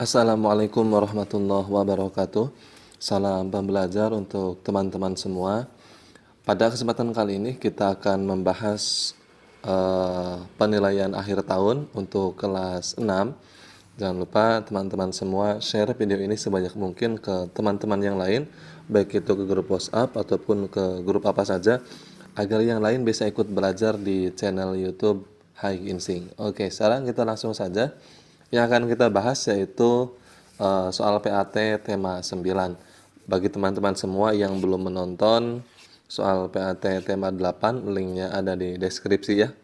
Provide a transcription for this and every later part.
Assalamualaikum warahmatullahi wabarakatuh. Salam pembelajar untuk teman-teman semua. Pada kesempatan kali ini kita akan membahas penilaian akhir tahun untuk kelas 6. Jangan lupa teman-teman semua share video ini sebanyak mungkin ke teman-teman yang lain, baik itu ke grup WhatsApp ataupun ke grup apa saja, agar yang lain bisa ikut belajar di channel YouTube Hai Insing. Oke, sekarang kita langsung saja. Yang akan kita bahas yaitu soal PAT tema 9. Bagi teman-teman semua yang belum menonton soal PAT tema 8, linknya ada di deskripsi ya.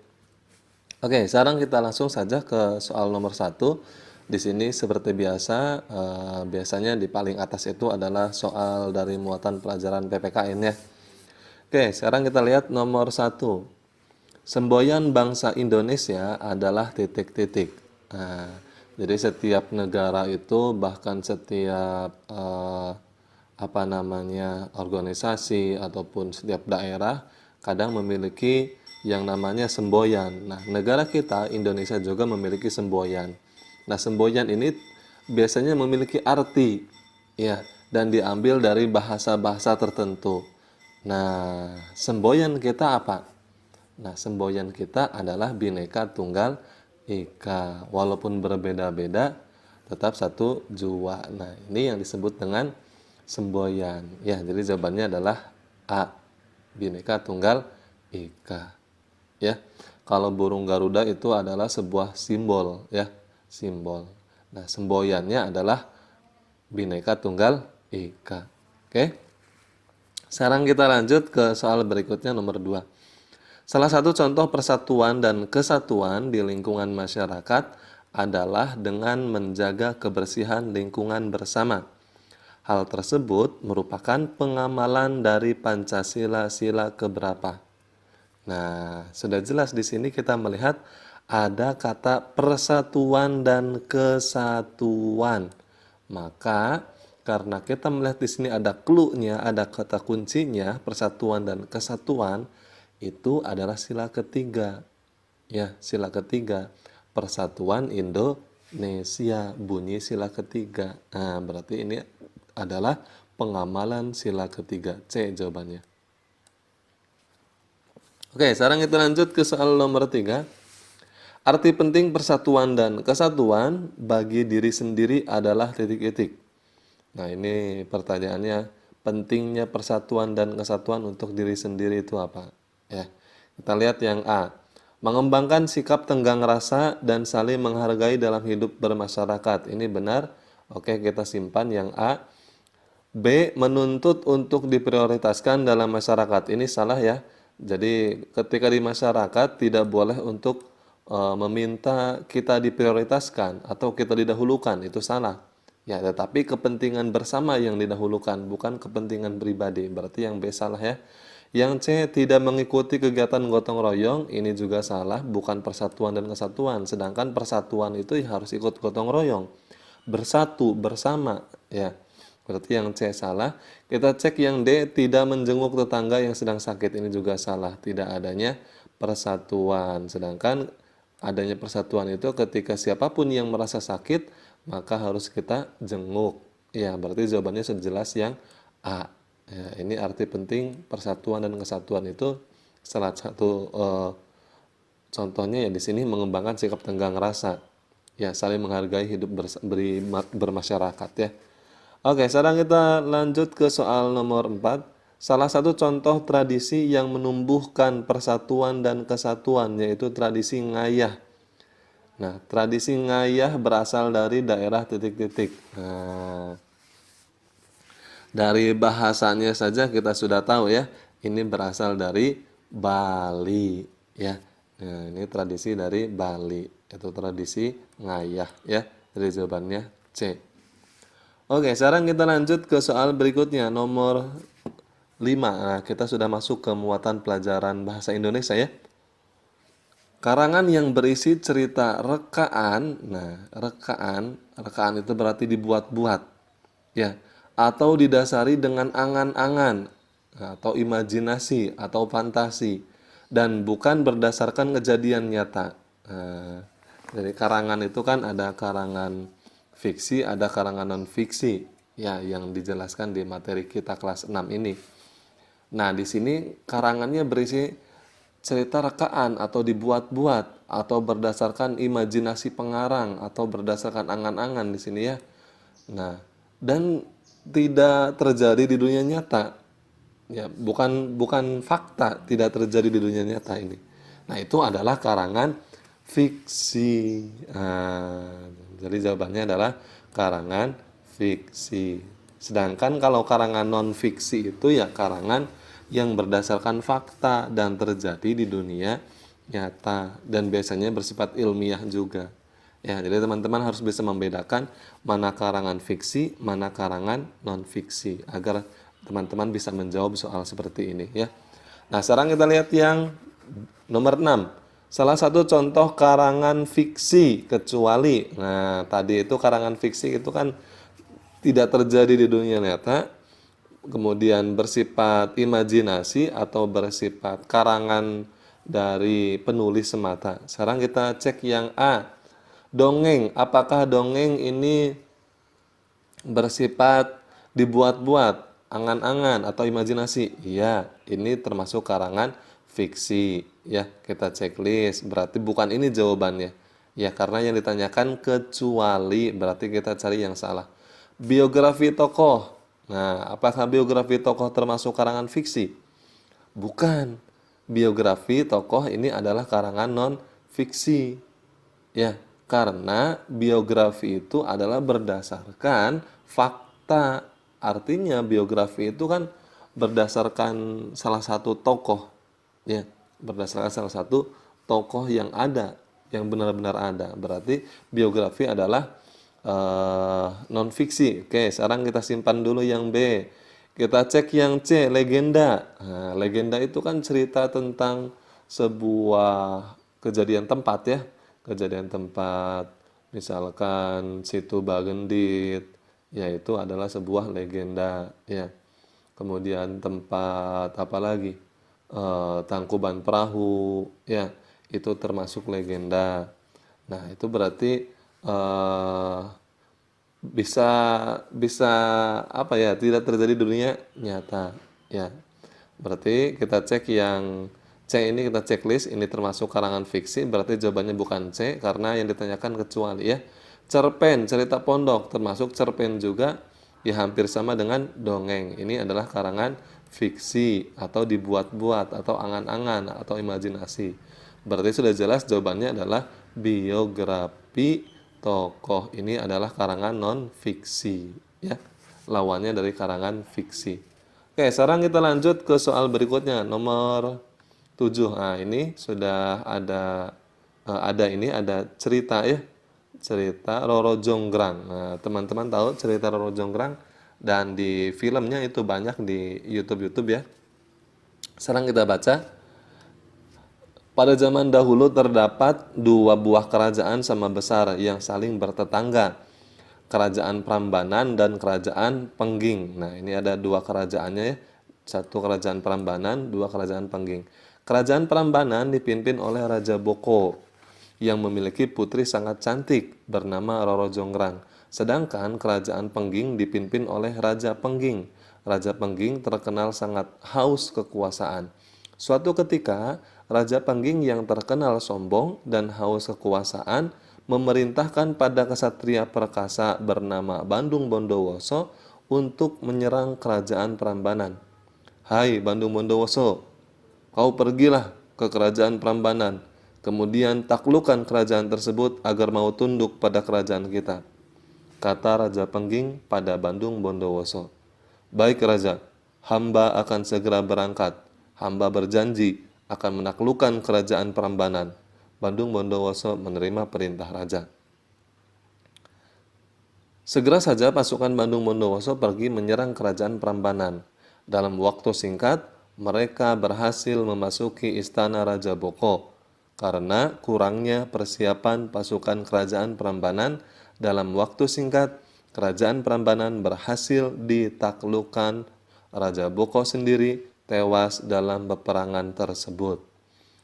Oke, sekarang kita langsung saja ke soal nomor 1. Di sini seperti biasa, biasanya di paling atas itu adalah soal dari muatan pelajaran PPKN ya. Oke, sekarang kita lihat nomor 1. Semboyan bangsa Indonesia adalah titik-titik. Nah, jadi setiap negara itu, bahkan setiap organisasi ataupun setiap daerah kadang memiliki yang namanya semboyan. Nah, negara kita Indonesia juga memiliki semboyan. Nah, semboyan ini biasanya memiliki arti ya, dan diambil dari bahasa-bahasa tertentu. Nah, semboyan kita apa? Nah, semboyan kita adalah Bhinneka Tunggal Ika. Walaupun berbeda-beda, tetap satu jua. Nah, ini yang disebut dengan semboyan. Ya, jadi jawabannya adalah A. Bhinneka Tunggal Ika. Ya, kalau burung Garuda itu adalah sebuah simbol, ya, simbol. Nah, semboyannya adalah Bhinneka Tunggal Ika. Oke. Sekarang kita lanjut ke soal berikutnya nomor 2. Salah satu contoh persatuan dan kesatuan di lingkungan masyarakat adalah dengan menjaga kebersihan lingkungan bersama. Hal tersebut merupakan pengamalan dari Pancasila sila keberapa? Nah, sudah jelas di sini kita melihat ada kata persatuan dan kesatuan. Maka karena kita melihat di sini ada clue-nya, ada kata kuncinya, persatuan dan kesatuan, itu adalah sila ketiga. Ya, sila ketiga. Persatuan Indonesia, bunyi sila ketiga. Nah, berarti ini adalah pengamalan sila ketiga. C jawabannya. Oke, sekarang kita lanjut ke soal nomor 3. Arti penting persatuan dan kesatuan bagi diri sendiri adalah titik-titik. Nah, ini pertanyaannya, pentingnya persatuan dan kesatuan untuk diri sendiri itu apa? Ya, kita lihat yang A. Mengembangkan sikap tenggang rasa dan saling menghargai dalam hidup bermasyarakat. Ini benar. Oke, kita simpan yang A. B. Menuntut untuk diprioritaskan dalam masyarakat. Ini salah ya. Jadi ketika di masyarakat tidak boleh untuk meminta kita diprioritaskan atau kita didahulukan. Itu salah. Ya, tetapi kepentingan bersama yang didahulukan, bukan kepentingan pribadi. Berarti yang B salah ya. Yang C, tidak mengikuti kegiatan gotong royong, ini juga salah, bukan persatuan dan kesatuan. Sedangkan persatuan itu harus ikut gotong royong, bersatu, bersama. Ya, berarti yang C salah. Kita cek yang D, tidak menjenguk tetangga yang sedang sakit, ini juga salah. Tidak adanya persatuan. Sedangkan adanya persatuan itu ketika siapapun yang merasa sakit, maka harus kita jenguk. Ya, berarti jawabannya sudah jelas yang A. Ya, ini arti penting persatuan dan kesatuan itu salah satu contohnya ya di sini mengembangkan sikap tenggang rasa. Ya, saling menghargai hidup bermasyarakat ya. Oke, sekarang kita lanjut ke soal nomor 4. Salah satu contoh tradisi yang menumbuhkan persatuan dan kesatuan yaitu tradisi ngayah. Nah, tradisi ngayah berasal dari daerah titik-titik. Nah, dari bahasanya saja kita sudah tahu ya, ini berasal dari Bali ya. Nah, ini tradisi dari Bali, itu tradisi ngayah ya. Jadi jawabannya C. Oke, sekarang kita lanjut ke soal berikutnya, nomor 5. Nah, kita sudah masuk ke muatan pelajaran bahasa Indonesia ya. Karangan yang berisi cerita rekaan. Nah, rekaan itu berarti dibuat-buat ya, atau didasari dengan angan-angan atau imajinasi atau fantasi dan bukan berdasarkan kejadian nyata. Nah, jadi karangan itu kan ada karangan fiksi, ada karangan non fiksi ya, yang dijelaskan di materi kita kelas 6 ini. Nah, di sini karangannya berisi cerita rekaan atau dibuat-buat atau berdasarkan imajinasi pengarang atau berdasarkan angan-angan di sini ya. Nah, dan tidak terjadi di dunia nyata. Ya, bukan bukan fakta, tidak terjadi di dunia nyata ini. Nah, itu adalah karangan fiksi. Nah, jadi jawabannya adalah karangan fiksi. Sedangkan kalau karangan non fiksi itu ya karangan yang berdasarkan fakta dan terjadi di dunia nyata dan biasanya bersifat ilmiah juga. Ya, jadi teman-teman harus bisa membedakan mana karangan fiksi, mana karangan non fiksi agar teman-teman bisa menjawab soal seperti ini ya. Nah, sekarang kita lihat yang nomor 6. Salah satu contoh karangan fiksi kecuali. Nah, tadi itu karangan fiksi itu kan tidak terjadi di dunia nyata, kemudian bersifat imajinasi atau bersifat karangan dari penulis semata. Sekarang kita cek yang A. Dongeng, apakah dongeng ini bersifat dibuat-buat, angan-angan atau imajinasi? Iya, ini termasuk karangan fiksi. Ya, kita checklist. Berarti bukan ini jawabannya. Ya, karena yang ditanyakan kecuali, berarti kita cari yang salah. Biografi tokoh. Nah, apakah biografi tokoh termasuk karangan fiksi? Bukan. Biografi tokoh ini adalah karangan non fiksi. Ya, karena biografi itu adalah berdasarkan fakta. Artinya biografi itu kan berdasarkan salah satu tokoh, ya, berdasarkan salah satu tokoh yang ada, yang benar-benar ada. Berarti biografi adalah non fiksi. Oke, sekarang kita simpan dulu yang B. Kita cek yang C, legenda. Nah, legenda itu kan cerita tentang sebuah kejadian tempat ya, kejadian tempat, misalkan situ Bagendit, yaitu adalah sebuah legenda ya. Kemudian tempat apa lagi? Tangkuban Perahu ya, itu termasuk legenda. Nah, itu berarti eh, bisa bisa apa ya, tidak terjadi di dunia nyata ya. Berarti kita cek yang C, ini kita checklist, ini termasuk karangan fiksi, berarti jawabannya bukan C karena yang ditanyakan kecuali ya. Cerpen, cerita pondok termasuk cerpen juga ya, hampir sama dengan dongeng. Ini adalah karangan fiksi atau dibuat-buat atau angan-angan atau imajinasi. Berarti sudah jelas jawabannya adalah biografi tokoh. Ini adalah karangan non fiksi ya. Lawannya dari karangan fiksi. Oke, sekarang kita lanjut ke soal berikutnya, nomor 7. Nah, ini sudah ada cerita ya. Cerita Roro Jonggrang. Nah, teman-teman tahu cerita Roro Jonggrang dan di filmnya itu banyak di YouTube ya. Sekarang kita baca. Pada zaman dahulu terdapat dua buah kerajaan sama besar yang saling bertetangga. Kerajaan Prambanan dan Kerajaan Pengging. Nah, ini ada dua kerajaannya ya. Satu kerajaan Prambanan, dua kerajaan Pengging. Kerajaan Prambanan dipimpin oleh Raja Boko yang memiliki putri sangat cantik bernama Roro Jonggrang. Sedangkan kerajaan Pengging dipimpin oleh Raja Pengging. Raja Pengging terkenal sangat haus kekuasaan. Suatu ketika, Raja Pengging yang terkenal sombong dan haus kekuasaan memerintahkan pada kesatria perkasa bernama Bandung Bondowoso untuk menyerang kerajaan Prambanan. Hai Bandung Bondowoso, kau pergilah ke kerajaan Prambanan, kemudian taklukkan kerajaan tersebut agar mau tunduk pada kerajaan kita, kata Raja Pengging pada Bandung Bondowoso. Baik Raja, hamba akan segera berangkat. Hamba berjanji akan menaklukkan kerajaan Prambanan. Bandung Bondowoso menerima perintah raja. Segera saja pasukan Bandung Bondowoso pergi menyerang kerajaan Prambanan. Dalam waktu singkat, mereka berhasil memasuki istana Raja Boko. Karena kurangnya persiapan pasukan kerajaan Prambanan, dalam waktu singkat, kerajaan Prambanan berhasil ditaklukkan. Raja Boko sendiri tewas dalam peperangan tersebut.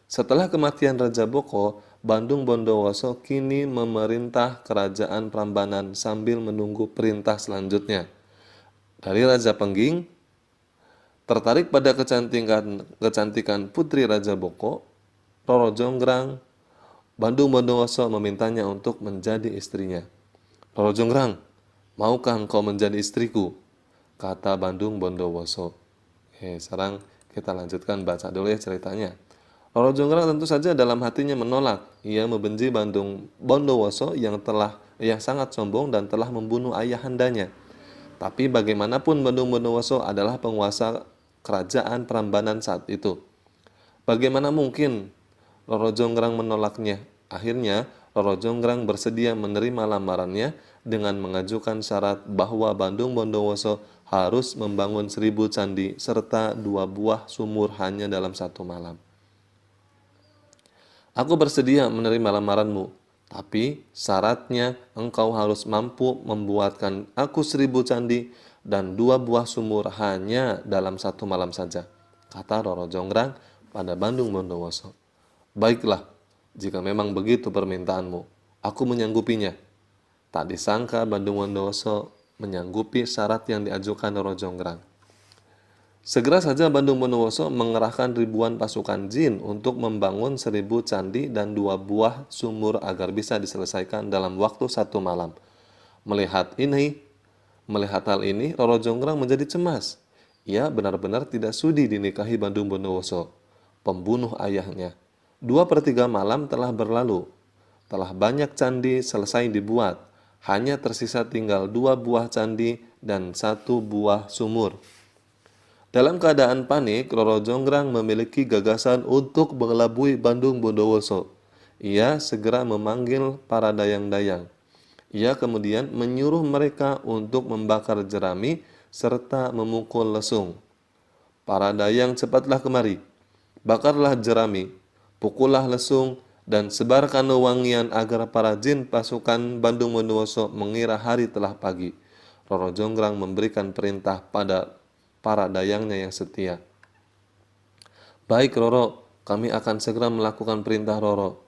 Setelah kematian Raja Boko, Bandung Bondowoso kini memerintah kerajaan Prambanan sambil menunggu perintah selanjutnya. Dari Raja Pengging, tertarik pada kecantikan putri Raja Boko, Roro Jonggrang, Bandung Bondowoso memintanya untuk menjadi istrinya. Roro Jonggrang, maukah engkau menjadi istriku? Kata Bandung Bondowoso. Sekarang kita lanjutkan baca dulu ya ceritanya. Roro Jonggrang tentu saja dalam hatinya menolak. Ia membenci Bandung Bondowoso yang sangat sombong dan telah membunuh ayahandanya. Tapi bagaimanapun Bandung Bondowoso adalah penguasa kerajaan Prambanan saat itu. Bagaimana mungkin Roro Jonggrang menolaknya? Akhirnya Roro Jonggrang bersedia menerima lamarannya dengan mengajukan syarat bahwa Bandung Bondowoso harus membangun 1000 candi serta 2 buah sumur hanya dalam 1 malam. Aku bersedia menerima lamaranmu, tapi syaratnya engkau harus mampu membuatkan aku 1000 candi dan 2 buah sumur hanya dalam 1 malam saja, kata Roro Jonggrang pada Bandung Bondowoso. Baiklah, jika memang begitu permintaanmu, aku menyanggupinya. Tak disangka Bandung Bondowoso menyanggupi syarat yang diajukan Roro Jonggrang. Segera saja Bandung Bondowoso mengerahkan ribuan pasukan jin untuk membangun 1000 candi dan 2 buah sumur agar bisa diselesaikan dalam waktu 1 malam. Melihat hal ini, Roro Jonggrang menjadi cemas. Ia benar-benar tidak sudi dinikahi Bandung Bondowoso, pembunuh ayahnya. 2/3 malam telah berlalu. Telah banyak candi selesai dibuat. Hanya tersisa tinggal 2 buah candi dan 1 buah sumur. Dalam keadaan panik, Roro Jonggrang memiliki gagasan untuk mengelabui Bandung Bondowoso. Ia segera memanggil para dayang-dayang. Ia kemudian menyuruh mereka untuk membakar jerami serta memukul lesung. Para dayang, cepatlah kemari. Bakarlah jerami, pukullah lesung, dan sebarkan wewangian agar para jin pasukan Bandung Bondowoso mengira hari telah pagi. Roro Jonggrang memberikan perintah pada para dayangnya yang setia. Baik Roro, kami akan segera melakukan perintah Roro.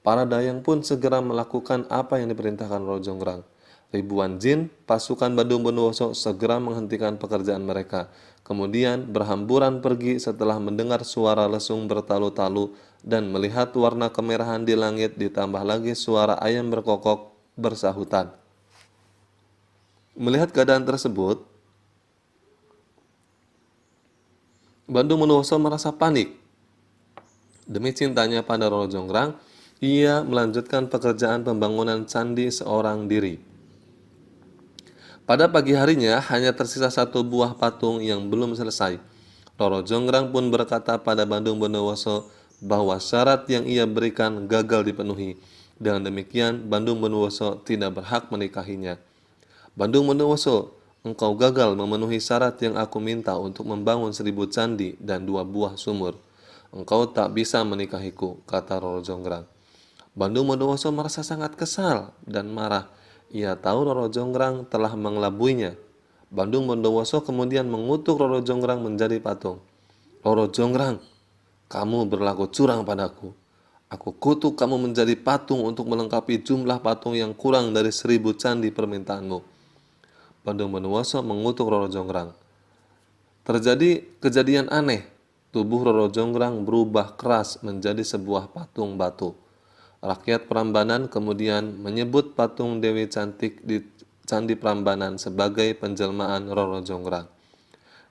Para dayang pun segera melakukan apa yang diperintahkan Roro Jonggrang. Ribuan jin pasukan Bandung Bondowoso segera menghentikan pekerjaan mereka. Kemudian berhamburan pergi setelah mendengar suara lesung bertalu-talu dan melihat warna kemerahan di langit, ditambah lagi suara ayam berkokok bersahutan. Melihat keadaan tersebut, Bandung Bondowoso merasa panik. Demi cintanya pada Roro Jonggrang, ia melanjutkan pekerjaan pembangunan candi seorang diri. Pada pagi harinya hanya tersisa 1 buah patung yang belum selesai. Roro Jonggrang pun berkata pada Bandung Bondowoso bahwa syarat yang ia berikan gagal dipenuhi. Dengan demikian Bandung Bondowoso tidak berhak menikahinya. Bandung Bondowoso, engkau gagal memenuhi syarat yang aku minta untuk membangun 1000 candi dan 2 buah sumur. Engkau tak bisa menikahiku, kata Roro Jonggrang. Bandung Bondowoso merasa sangat kesal dan marah. Ia tahu Roro Jonggrang telah mengelabuinya. Bandung Bondowoso kemudian mengutuk Roro Jonggrang menjadi patung. Roro Jonggrang, kamu berlaku curang padaku. Aku kutuk kamu menjadi patung untuk melengkapi jumlah patung yang kurang dari 1000 candi permintaanmu. Bandung Bondowoso mengutuk Roro Jonggrang. Terjadi kejadian aneh. Tubuh Roro Jonggrang berubah keras menjadi sebuah patung batu. Rakyat Prambanan kemudian menyebut patung Dewi Cantik di Candi Prambanan sebagai penjelmaan Roro Jonggrang.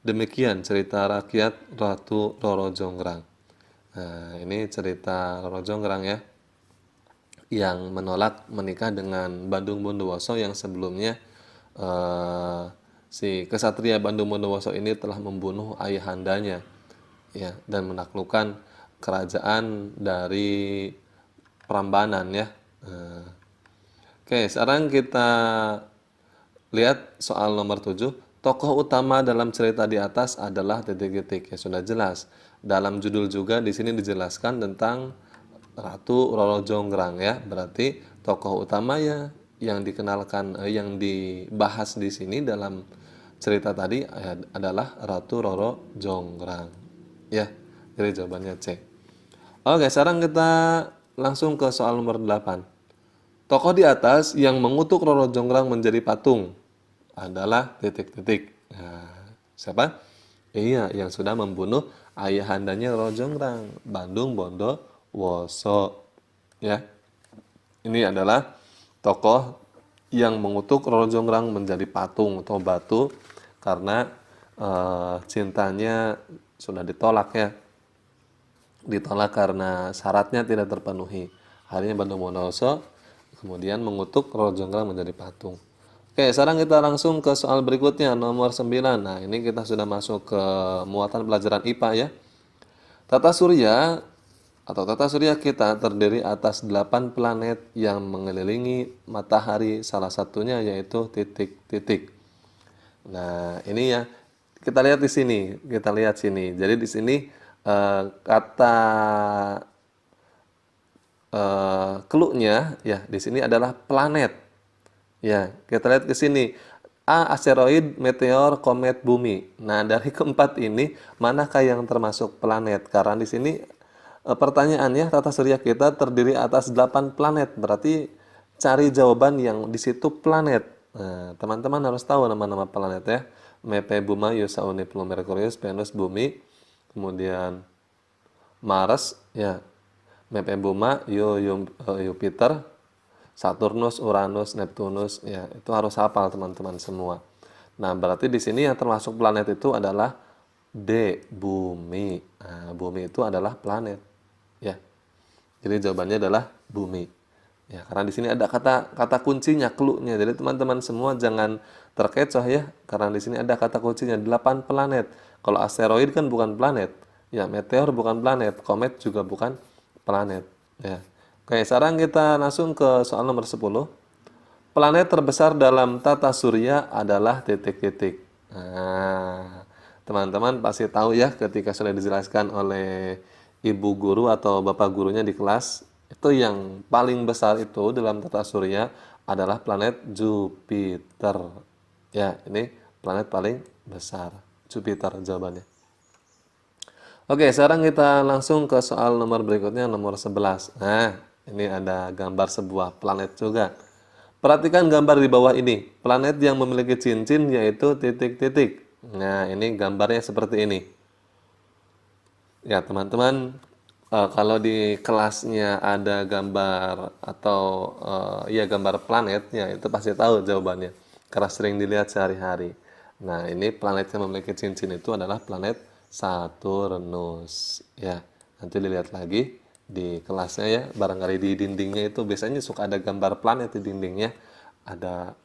Demikian cerita rakyat Ratu Roro Jonggrang. Nah, ini cerita Roro Jonggrang ya, yang menolak menikah dengan Bandung Bondowoso yang sebelumnya si kesatria Bandung Bondowoso ini telah membunuh ayahandanya ya, dan menaklukkan kerajaan dari Prambanan ya. Nah, oke, sekarang kita lihat soal nomor 7. Tokoh utama dalam cerita di atas adalah titik-titik. Ya sudah jelas. Dalam judul juga di sini dijelaskan tentang Ratu Roro Jonggrang ya. Berarti tokoh utamanya yang dikenalkan yang dibahas di sini dalam cerita tadi adalah Ratu Roro Jonggrang. Ya. Jadi jawabannya C. Oke, sekarang kita langsung ke soal nomor 8. Tokoh di atas yang mengutuk Roro Jonggrang menjadi patung adalah titik-titik. Nah, siapa? Iya, yang sudah membunuh ayahandanya Roro Jonggrang, Bandung Bondowoso. Ya, ini adalah tokoh yang mengutuk Roro Jonggrang menjadi patung atau batu karena cintanya sudah ditolak ya. Ditolak karena syaratnya tidak terpenuhi. Akhirnya Bandung Bondowoso kemudian mengutuk Roro Jonggrang menjadi patung. Oke, sekarang kita langsung ke soal berikutnya, nomor 9. Nah, ini kita sudah masuk ke muatan pelajaran IPA ya. Tata surya atau tata surya kita terdiri atas 8 planet yang mengelilingi matahari, salah satunya yaitu titik-titik. Nah, ini ya. Kita lihat di sini, kita lihat sini. Jadi di sini kata clue-nya ya di sini adalah planet. Ya, kita lihat ke sini. A. Asteroid, meteor, komet, bumi. Nah, dari keempat ini manakah yang termasuk planet? Karena di sini pertanyaannya tata surya kita terdiri atas 8 planet. Berarti cari jawaban yang di situ planet. Nah, teman-teman harus tahu nama-nama planet ya. Mepe, Buma, Yusa, Uniplu, Merkurius, Venus, Bumi, kemudian Mars, ya. Mepe, Buma, Jupiter, Saturnus, Uranus, Neptunus, ya itu harus hafal teman-teman semua. Nah, berarti di sini yang termasuk planet itu adalah D, bumi. Nah, bumi itu adalah planet, ya. Jadi jawabannya adalah bumi. Ya, karena di sini ada kata kuncinya, clue-nya. Jadi teman-teman semua jangan terkecoh ya, karena di sini ada kata kuncinya 8 planet. Kalau asteroid kan bukan planet, ya meteor bukan planet, komet juga bukan planet, ya. Oke, sekarang kita langsung ke soal nomor 10. Planet terbesar dalam tata surya adalah titik-titik. Nah, teman-teman pasti tahu ya ketika sudah dijelaskan oleh ibu guru atau bapak gurunya di kelas, itu yang paling besar itu dalam tata surya adalah planet Jupiter. Ya, ini planet paling besar. Jupiter jawabannya. Oke, sekarang kita langsung ke soal nomor berikutnya, nomor 11. Nah, ini ada gambar sebuah planet juga. Perhatikan gambar di bawah ini. Planet yang memiliki cincin yaitu titik-titik. Nah, ini gambarnya seperti ini. Ya, teman-teman, kalau di kelasnya ada gambar atau ya gambar planet, ya itu pasti tahu jawabannya. Karena sering dilihat sehari-hari. Nah, ini planet yang memiliki cincin itu adalah planet Saturnus. Ya, nanti dilihat lagi di kelasnya ya. Barangkali di dindingnya itu biasanya suka ada gambar planet di dindingnya. Ada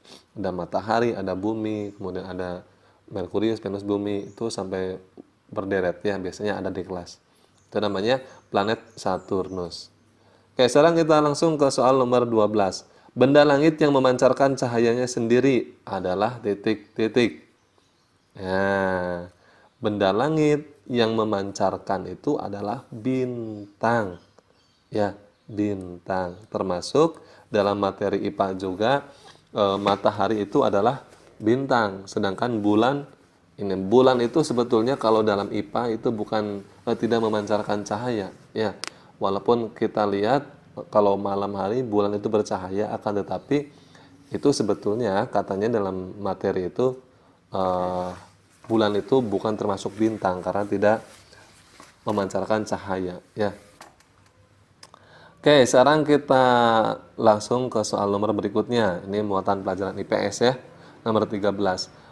matahari, ada bumi, kemudian ada Merkurius, Venus, bumi itu sampai berderet ya, biasanya ada di kelas. Itu namanya planet Saturnus. Oke, sekarang kita langsung ke soal nomor 12. Benda langit yang memancarkan cahayanya sendiri adalah titik-titik. Nah, benda langit yang memancarkan itu adalah bintang. Ya, bintang. Termasuk dalam materi IPA juga matahari itu adalah bintang, sedangkan bulan itu sebetulnya kalau dalam IPA itu bukan tidak memancarkan cahaya, ya. Walaupun kita lihat kalau malam hari bulan itu bercahaya, akan tetapi itu sebetulnya katanya dalam materi itu bulan itu bukan termasuk bintang karena tidak memancarkan cahaya, ya. Oke, sekarang kita langsung ke soal nomor berikutnya. Ini muatan pelajaran IPS ya. Nomor 13.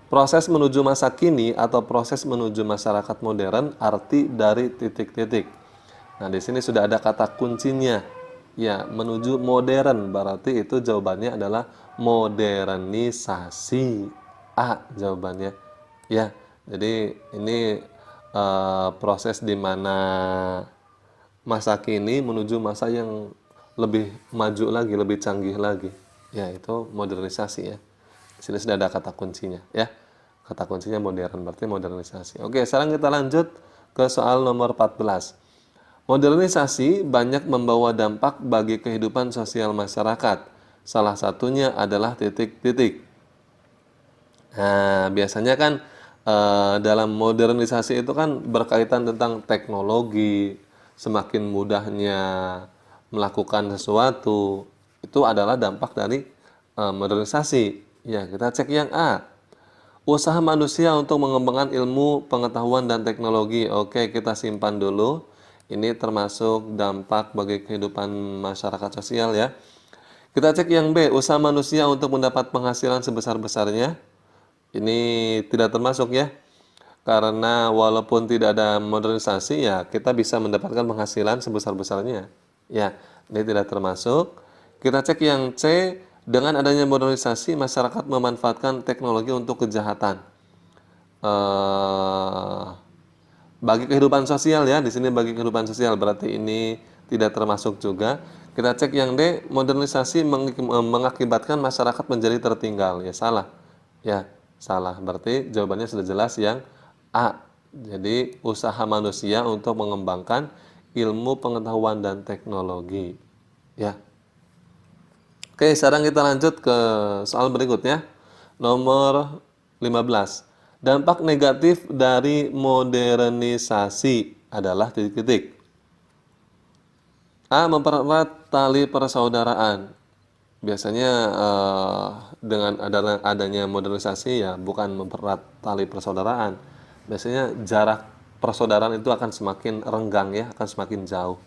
Proses menuju masa kini atau proses menuju masyarakat modern, arti dari titik-titik. Nah, di sini sudah ada kata kuncinya. Ya, menuju modern berarti itu jawabannya adalah modernisasi. A jawabannya. Ya, jadi ini proses di mana masa kini menuju masa yang lebih maju lagi, lebih canggih lagi. Ya, itu modernisasi ya. Di sini sudah ada kata kuncinya ya. Kata kuncinya modern, berarti modernisasi. Oke, sekarang kita lanjut ke soal nomor 14. Modernisasi banyak membawa dampak bagi kehidupan sosial masyarakat. Salah satunya adalah titik-titik. Nah, biasanya kan dalam modernisasi itu kan berkaitan tentang teknologi, semakin mudahnya melakukan sesuatu. Itu adalah dampak dari modernisasi. Ya, kita cek yang A. Usaha manusia untuk mengembangkan ilmu, pengetahuan, dan teknologi. Oke, kita simpan dulu. Ini termasuk dampak bagi kehidupan masyarakat sosial ya. Kita cek yang B. Usaha manusia untuk mendapat penghasilan sebesar-besarnya. Ini tidak termasuk ya. Karena walaupun tidak ada modernisasi ya kita bisa mendapatkan penghasilan sebesar-besarnya. Ya, ini tidak termasuk. Kita cek yang C, dengan adanya modernisasi masyarakat memanfaatkan teknologi untuk kejahatan. Bagi kehidupan sosial ya, di sini bagi kehidupan sosial berarti ini tidak termasuk juga. Kita cek yang D, modernisasi mengakibatkan masyarakat menjadi tertinggal. Ya salah. Ya, salah. Berarti jawabannya sudah jelas yang A. Jadi usaha manusia untuk mengembangkan ilmu pengetahuan dan teknologi. Ya. Oke, sekarang kita lanjut ke soal berikutnya. Nomor 15. Dampak negatif dari modernisasi adalah titik-titik. A. Mempererat tali persaudaraan. Biasanya dengan adanya modernisasi ya bukan mempererat tali persaudaraan. Biasanya jarak persaudaraan itu akan semakin renggang ya, akan semakin jauh.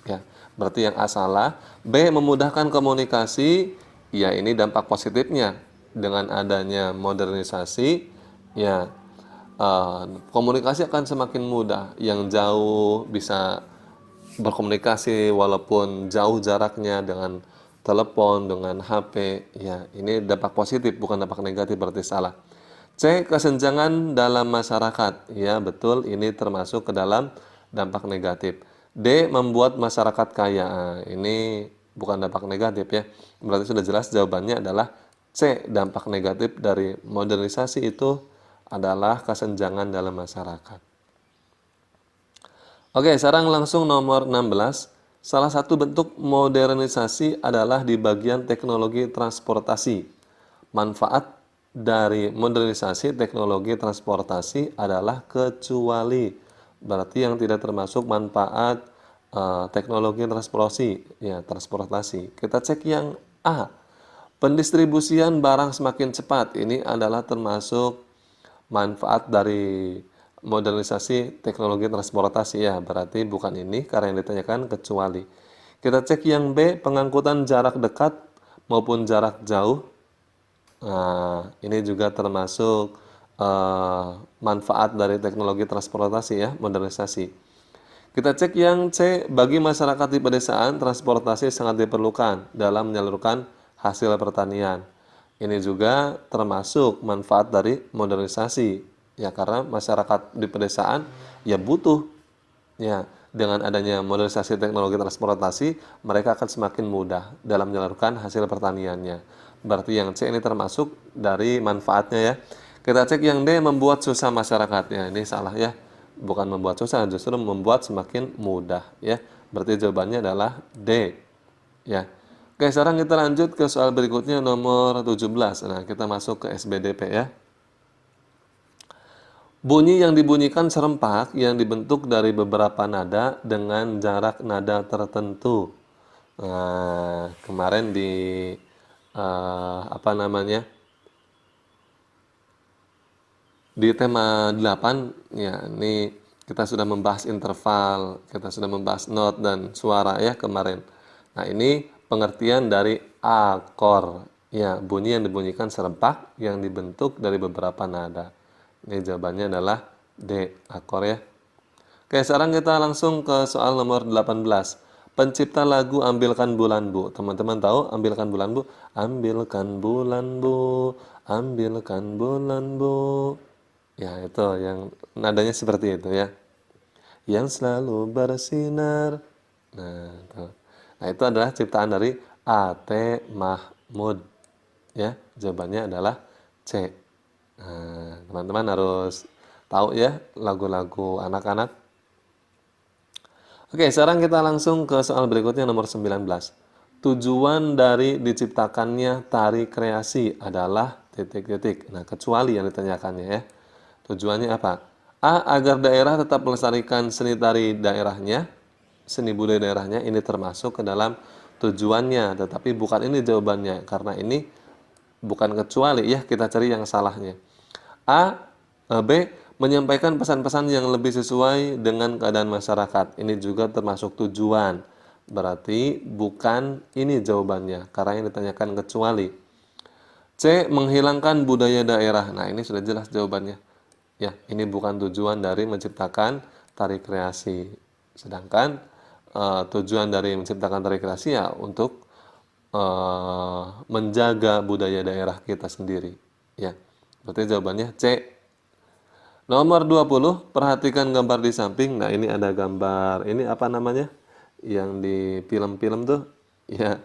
Ya, berarti yang A salah. B. Memudahkan komunikasi. Ya, ini dampak positifnya dengan adanya modernisasi. Ya, komunikasi akan semakin mudah. Yang jauh bisa berkomunikasi walaupun jauh jaraknya dengan telepon, dengan HP. Ya, ini dampak positif bukan dampak negatif, berarti salah. C. Kesenjangan dalam masyarakat. Ya, betul, ini termasuk ke dalam dampak negatif. D. Membuat masyarakat kaya. Nah, ini bukan dampak negatif ya. Berarti sudah jelas jawabannya adalah C. Dampak negatif dari modernisasi itu adalah kesenjangan dalam masyarakat. Oke, sekarang langsung nomor 16. Salah satu bentuk modernisasi adalah di bagian teknologi transportasi. Manfaat dari modernisasi teknologi transportasi adalah kecuali. Berarti yang tidak termasuk manfaat teknologi transportasi. Kita cek yang A. Pendistribusian barang semakin cepat. Ini adalah termasuk manfaat dari modernisasi teknologi transportasi ya, berarti bukan ini karena yang ditanyakan kecuali. Kita cek yang B, pengangkutan jarak dekat maupun jarak jauh. Nah, ini juga termasuk manfaat dari teknologi transportasi ya, modernisasi. Kita cek yang C, bagi masyarakat di pedesaan transportasi sangat diperlukan dalam menyalurkan hasil pertanian. Ini juga termasuk manfaat dari modernisasi. Ya, karena masyarakat di pedesaan ya butuh. Ya, dengan adanya modernisasi teknologi transportasi, mereka akan semakin mudah dalam menyalurkan hasil pertaniannya. Berarti yang C ini termasuk dari manfaatnya ya. Kita cek yang D, membuat susah masyarakat. Ya, ini salah ya. Bukan membuat susah, justru membuat semakin mudah ya. Berarti jawabannya adalah D. Ya. Oke, sekarang kita lanjut ke soal berikutnya nomor 17. Nah, kita masuk ke SBDP ya. Bunyi yang dibunyikan serempak yang dibentuk dari beberapa nada dengan jarak nada tertentu. Nah, kemarin di apa namanya? Di tema 8 ya, ini kita sudah membahas interval, kita sudah membahas not dan suara ya kemarin. Nah, ini pengertian dari akor. Ya, bunyi yang dibunyikan serempak yang dibentuk dari beberapa nada. Ini jawabannya adalah D, akor ya. Oke, sekarang kita langsung ke soal nomor 18. Pencipta lagu Ambilkan Bulan Bu. Teman-teman tahu Ambilkan Bulan Bu? Ambilkan bulan Bu, ambilkan bulan Bu. Ya, itu yang nadanya seperti itu ya. Yang selalu bersinar. Nah, tuh. Nah, itu adalah ciptaan dari A.T. Mahmud. Ya, jawabannya adalah C. Nah, teman-teman harus tahu ya lagu-lagu anak-anak. Oke, sekarang kita langsung ke soal berikutnya nomor 19. Tujuan dari diciptakannya tari kreasi adalah titik-titik. Nah, kecuali yang ditanyakannya ya. Tujuannya apa? A. Agar daerah tetap melestarikan seni tari daerahnya, seni budaya daerahnya. Ini termasuk ke dalam tujuannya, tetapi bukan ini jawabannya. Karena ini bukan kecuali ya, kita cari yang salahnya. B. Menyampaikan pesan-pesan yang lebih sesuai dengan keadaan masyarakat. Ini juga termasuk tujuan. Berarti bukan ini jawabannya, karena yang ditanyakan kecuali. C. Menghilangkan budaya daerah. Nah, ini sudah jelas jawabannya. Ya, ini bukan tujuan dari menciptakan tari kreasi. Sedangkan tujuan dari menciptakan tari kreasi ya untuk menjaga budaya daerah kita sendiri. Ya, berarti jawabannya C. Nomor 20, perhatikan gambar di samping. Nah, ini ada gambar, ini apa namanya? Yang di film-film tuh. Ya,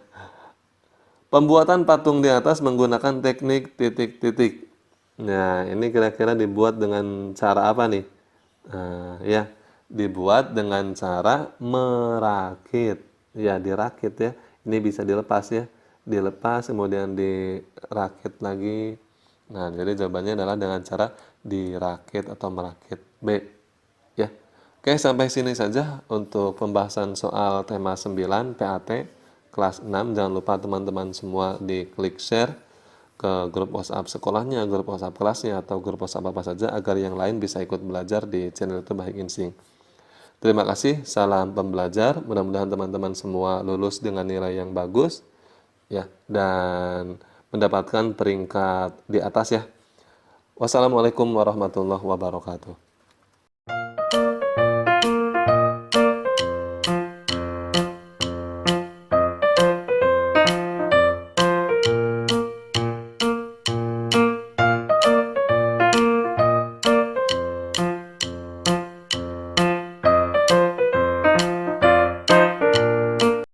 pembuatan patung di atas menggunakan teknik titik-titik. Nah, ini kira-kira dibuat dengan cara apa nih? Ya, dibuat dengan cara merakit. Ya, dirakit ya. Ini bisa dilepas ya. Dilepas kemudian dirakit lagi. Nah, jadi jawabannya adalah dengan cara dirakit atau merakit. B. Ya. Oke, sampai sini saja untuk pembahasan soal tema 9 PAT kelas 6. Jangan lupa teman-teman semua diklik share ke grup WhatsApp sekolahnya, grup WhatsApp kelasnya, atau grup WhatsApp apa saja agar yang lain bisa ikut belajar di channel YouTube Baik Insting. Terima kasih, salam pembelajar. Mudah-mudahan teman-teman semua lulus dengan nilai yang bagus ya dan mendapatkan peringkat di atas ya. Wassalamualaikum warahmatullahi wabarakatuh.